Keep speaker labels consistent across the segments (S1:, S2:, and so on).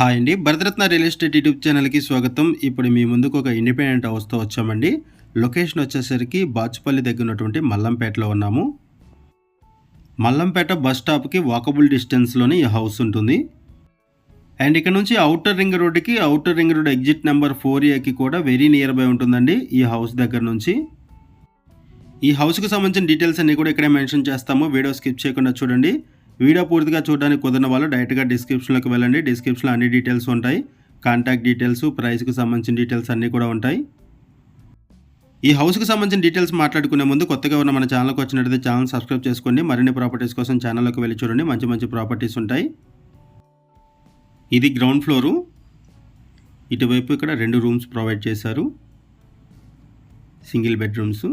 S1: Hi అండి. Bharat Ratna real estate YouTube ఛానల్‌కి స్వాగతం. ఇప్పుడు మీ ముందుకు ఒక ఇండిపెండెంట్ హౌస్‌తో వచ్చామండి. లొకేషన్ వచ్చేసరికి బాచుపల్లి దగ్గర ఉన్నటువంటి మల్లంపేటలో ఉన్నాము. మల్లంపేట బస్ స్టాప్‌కి వాకబుల్ డిస్టెన్స్‌లోనే ఈ హౌస్ ఉంటుంది. అండ్ ఇక్కడ నుంచి ఔటర్ రింగ్ రోడ్డుకి, outer ring road exit number 4ఏకి కూడా వెరీ నియర్ బై ఉంటుందండి ఈ హౌస్ దగ్గర నుంచి. ఈ హౌస్‌కి సంబంధించిన డీటెయిల్స్ అన్నీ కూడా ఇక్కడే మెన్షన్ చేస్తాము. వీడియో స్కిప్ చేయకుండా చూడండి. వీడియో పూర్తిగా చూడడానికి కుదిరిన వాళ్ళు డైరెక్ట్గా డిస్క్రిప్షన్లోకి వెళ్ళండి. డిస్క్రిప్షన్లో అన్ని డీటెయిల్స్ ఉంటాయి. కాంటాక్ట్ డీటెయిల్స్, ప్రైస్కి సంబంధించిన డీటెయిల్స్ అన్నీ కూడా ఉంటాయి. ఈ హౌస్కి సంబంధించిన డీటెయిల్స్ మాట్లాడుకునే ముందు కొత్తగా ఉన్న మన ఛానల్కి వచ్చినట్లయితే ఛానల్ సబ్స్క్రైబ్ చేసుకోండి. మరిన్ని ప్రాపర్టీస్ కోసం ఛానల్లోకి వెళ్ళి చూడండి. మంచి మంచి ప్రాపర్టీస్ ఉంటాయి. ఇది గ్రౌండ్ ఫ్లోరు. ఇటువైపు ఇక్కడ 2 రూమ్స్ ప్రొవైడ్ చేశారు. Single bedrooms.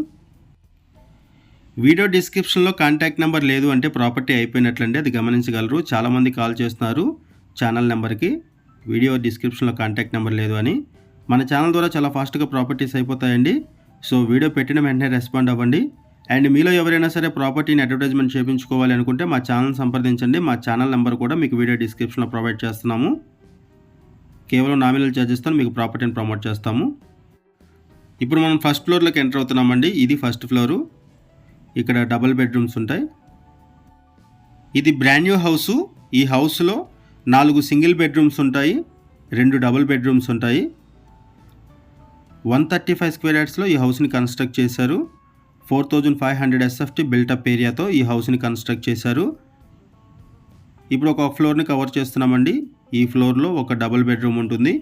S1: వీడియో డిస్క్రిప్షన్లో కాంటాక్ట్ నెంబర్ లేదు అంటే ప్రాపర్టీ అయిపోయినట్లండి, అది గమనించగలరు. చాలామంది కాల్ చేస్తున్నారు ఛానల్ నెంబర్కి, వీడియో డిస్క్రిప్షన్లో కాంటాక్ట్ నెంబర్ లేదు అని. మన ఛానల్ ద్వారా చాలా ఫాస్ట్గా ప్రాపర్టీస్ అయిపోతాయండి. సో వీడియో పెట్టిన వెంటనే రెస్పాండ్ అవ్వండి. అండ్ మీలో ఎవరైనా సరే ప్రాపర్టీని అడ్వర్టైజ్మెంట్ చేయించుకోవాలి అనుకుంటే మా ఛానల్ సంప్రదించండి. మా ఛానల్ నెంబర్ కూడా మీకు వీడియో డిస్క్రిప్షన్లో ప్రొవైడ్ చేస్తున్నాము. కేవలం నామినల్ ఛార్జెస్తో మీకు ప్రాపర్టీని ప్రమోట్ చేస్తాము. ఇప్పుడు మనం ఫస్ట్ ఫ్లోర్లోకి ఎంటర్ అవుతున్నామండి. ఇది ఫస్ట్ ఫ్లోరు. ఇక్కడ డబుల్ బెడ్రూమ్స్ ఉంటాయి. ఇది బ్రాండ్ న్యూ హౌసు. ఈ హౌస్లో 4 సింగిల్ బెడ్రూమ్స్ ఉంటాయి, 2 డబుల్ బెడ్రూమ్స్ ఉంటాయి. 135 స్క్వేర్ యార్డ్స్లో ఈ హౌస్ని కన్స్ట్రక్ట్ చేశారు. 4500 SFT బిల్టప్ ఏరియాతో ఈ హౌస్ని కన్స్ట్రక్ట్ చేశారు. ఇప్పుడు ఒక ఫ్లోర్ని కవర్ చేస్తున్నామండి. ఈ ఫ్లోర్లో ఒక డబుల్ బెడ్రూమ్ ఉంటుంది,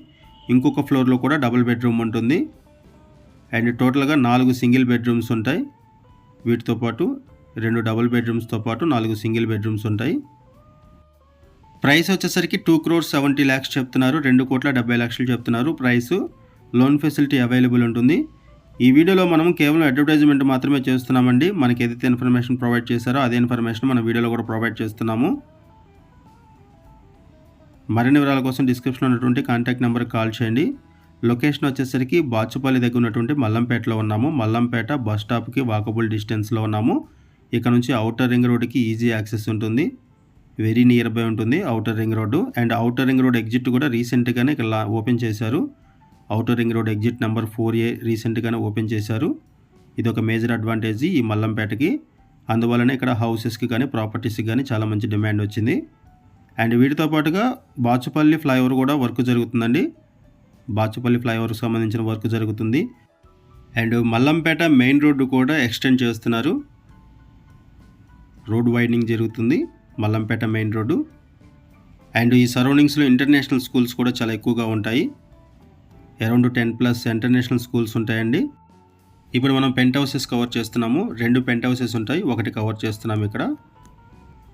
S1: ఇంకొక ఫ్లోర్లో కూడా డబుల్ బెడ్రూమ్ ఉంటుంది. అండ్ టోటల్గా 4 సింగిల్ బెడ్రూమ్స్ ఉంటాయి. వీటితో పాటు 2 డబుల్ బెడ్రూమ్స్తో పాటు 4 సింగిల్ బెడ్రూమ్స్ ఉంటాయి. ప్రైస్ వచ్చేసరికి 2,70 lakhs చెప్తున్నారు. 2,70 చెప్తున్నారు ప్రైసు. లోన్ ఫెసిలిటీ అవైలబుల్ ఉంటుంది. ఈ వీడియోలో మనం కేవలం అడ్వర్టైజ్మెంట్ మాత్రమే చేస్తున్నామండి. మనకి ఏదైతే ఇన్ఫర్మేషన్ ప్రొవైడ్ చేశారో అదే ఇన్ఫర్మేషన్ మన వీడియోలో కూడా ప్రొవైడ్ చేస్తున్నాము. మరిన్ని వివరాల కోసం డిస్క్రిప్షన్లో ఉన్నటువంటి కాంటాక్ట్ నెంబర్కి కాల్ చేయండి. లొకేషన్ వచ్చేసరికి బాచుపల్లి దగ్గర ఉన్నటువంటి మల్లంపేటలో ఉన్నాము. మల్లంపేట బస్ స్టాప్కి వాకబుల్ డిస్టెన్స్లో ఉన్నాము. ఇక్కడ నుంచి ఔటర్ రింగ్ రోడ్డుకి ఈజీ యాక్సెస్ ఉంటుంది. వెరీ నియర్ బై ఉంటుంది outer ring road. And outer ring road exit కూడా రీసెంట్గానే ఇక్కడ ఓపెన్ చేశారు. Outer ring road exit number 4A రీసెంట్గానే ఓపెన్ చేశారు. ఇది ఒక మేజర్ అడ్వాంటేజ్ ఈ మల్లంపేటకి. అందువల్లనే ఇక్కడ హౌసెస్కి కానీ ప్రాపర్టీస్కి కానీ చాలా మంచి డిమాండ్ వచ్చింది. అండ్ వీటితో పాటుగా బాచుపల్లి ఫ్లైఓవర్ కూడా వర్క్ జరుగుతుందండి. బాచుపల్లి ఫ్లైఓవర్కి సంబంధించిన వర్క్ జరుగుతుంది. అండ్ మల్లంపేట మెయిన్ రోడ్డు కూడా ఎక్స్టెండ్ చేస్తున్నారు. రోడ్ వైడనింగ్ జరుగుతుంది మల్లంపేట మెయిన్ రోడ్డు. అండ్ ఈ సరౌండింగ్స్లో ఇంటర్నేషనల్ స్కూల్స్ కూడా చాలా ఎక్కువగా ఉంటాయి. అరౌండ్ 10+ ఇంటర్నేషనల్ స్కూల్స్ ఉంటాయండి. ఇప్పుడు మనం పెంట్ హౌసెస్ కవర్ చేస్తున్నాము. 2 పెంట్ హౌసెస్ ఉంటాయి, ఒకటి కవర్ చేస్తున్నాము. ఇక్కడ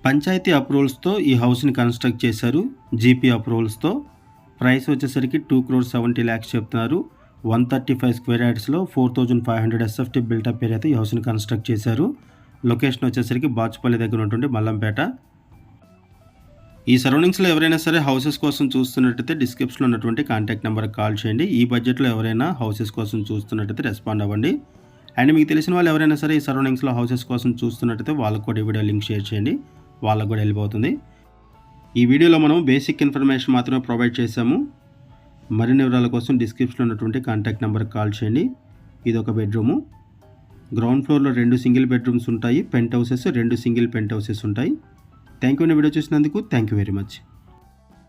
S1: పంచాయతీ అప్రూవల్స్తో ఈ హౌస్ని కన్స్ట్రక్ట్ చేశారు. జీపీ అప్రూవల్స్తో. ప్రైస్ వచ్చేసరికి 2,70 lakhs చెప్తున్నారు. 135 స్క్వేర్ యార్డ్స్లో 4500 SFT బిల్టప్ ఏరియాతో ఈ హౌస్ని కన్స్ట్రక్ట్ చేశారు. లొకేషన్ వచ్చేసరికి బాచుపల్లి దగ్గర ఉన్నటువంటి మల్లంపేట. ఈ సరౌండింగ్స్లో ఎవరైనా సరే హౌసెస్ కోసం చూస్తున్నట్టయితే డిస్క్రిప్షన్లో ఉన్నటువంటి కాంటాక్ట్ నెంబర్కి కాల్ చేయండి. ఈ బడ్జెట్లో ఎవరైనా హౌసెస్ కోసం చూస్తున్నట్టయితే రెస్పాండ్ అవ్వండి. అండ్ మీకు తెలిసిన వాళ్ళు ఎవరైనా సరే ఈ సరౌండింగ్స్లో హౌసెస్ కోసం చూస్తున్నట్టయితే వాళ్ళకు కూడా ఈ వీడియో లింక్ షేర్ చేయండి, వాళ్ళకు కూడా హెల్ప్ అవుతుంది. ఈ వీడియోలో మనం బేసిక్ ఇన్ఫర్మేషన్ మాత్రమే ప్రొవైడ్ చేశాము. మరిన్ని వివరాల కోసం డిస్క్రిప్షన్లో ఉన్నటువంటి కాంటాక్ట్ నెంబర్కి కాల్ చేయండి. ఇది ఒక బెడ్రూము. గ్రౌండ్ ఫ్లోర్లో 2 సింగిల్ బెడ్రూమ్స్ ఉంటాయి. పెంట్ హౌసెస్ 2 సింగిల్ పెంట్ హౌసెస్ ఉంటాయి. Thank you. వీడియో చూసినందుకు థ్యాంక్ యూ వెరీ మచ్.